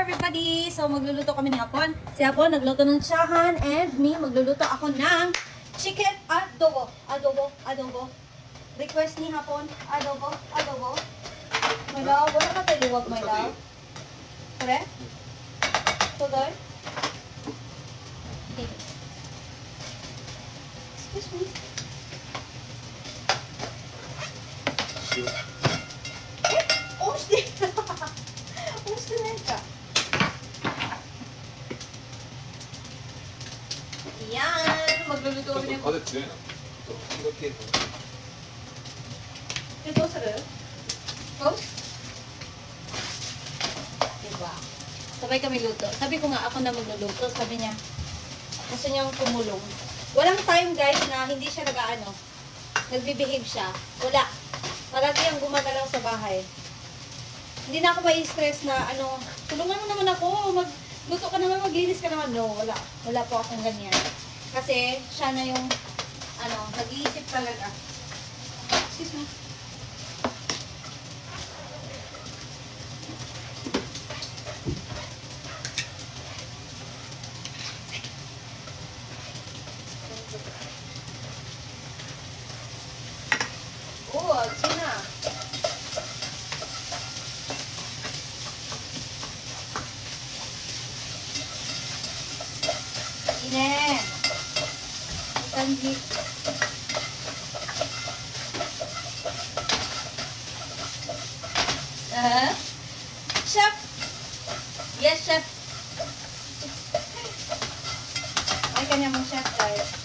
everybody! So magluluto kami ni Hapon. Si Hapon nagluto ng tsahan and me magluluto ako ng chicken adobo. Adobo. Request ni Hapon, adobo. My love, wala ka tayo liwag, my love. Correct? So good? Okay. Excuse me. Yan, magluluto kami ng... Ito, sir? Toast? Diba? Sabay kami luto. Sabi ko nga, ako na magluluto. Sabi niya, gusto niyang tumulong. Walang time, guys, na hindi siya nagbibehave siya. Wala. Parati ang gumagalaw sa bahay. Hindi na ako mai-stress na, tulungan mo naman ako, magluto ka naman, maglinis ka naman. No, wala. Wala po akong ganyan. Kasi, siya na yung, nag-iisip talaga. Excuse me. Oh, Gina. Ine. Tanggit. Chef. Yes, chef. Ay, kanya mong chef, guys.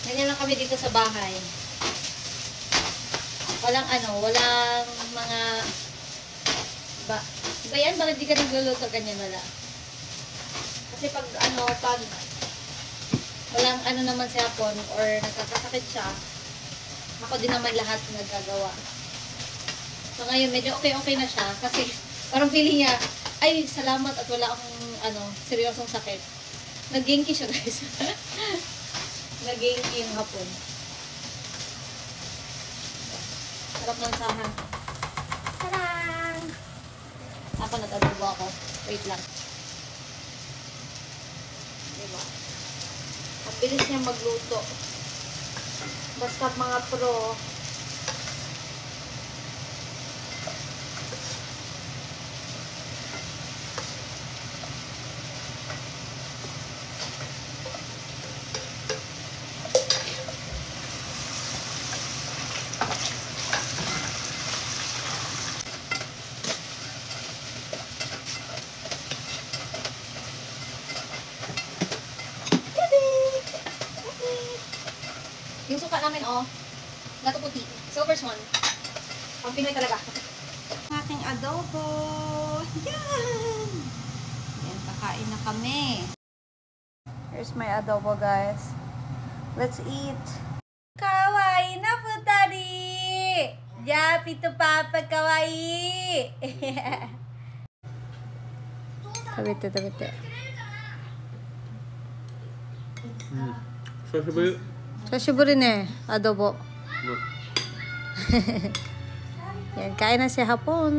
Ganyan lang kami dito sa bahay. Walang walang mga ba yan, bakit di ka nagluluto ganyan wala? Kasi pag walang naman si Hapon or nagkakasakit siya, ako din naman lahat nagagawa. So ngayon medyo okay na siya kasi parang feeling niya, ay salamat at wala akong seryosong sakit. Nag-genki siya, guys. Nag-genki yung Hapon. Sarap ng sahan. Tarang! Ako natadubo ako. Wait lang. Diba? Ang bilis niya magluto. Basta mga pro. Yung suka namin, gato puti. Silver Swan. Pang Pinoy talaga. Aking adobo. Yan! Yan, kakain na kami. Here's my adobo, guys. Let's eat. Kawaii na putari! Japito papa kawaii! Tabite. Sashiburi ne, adobo. Yan, kain na si Hapon.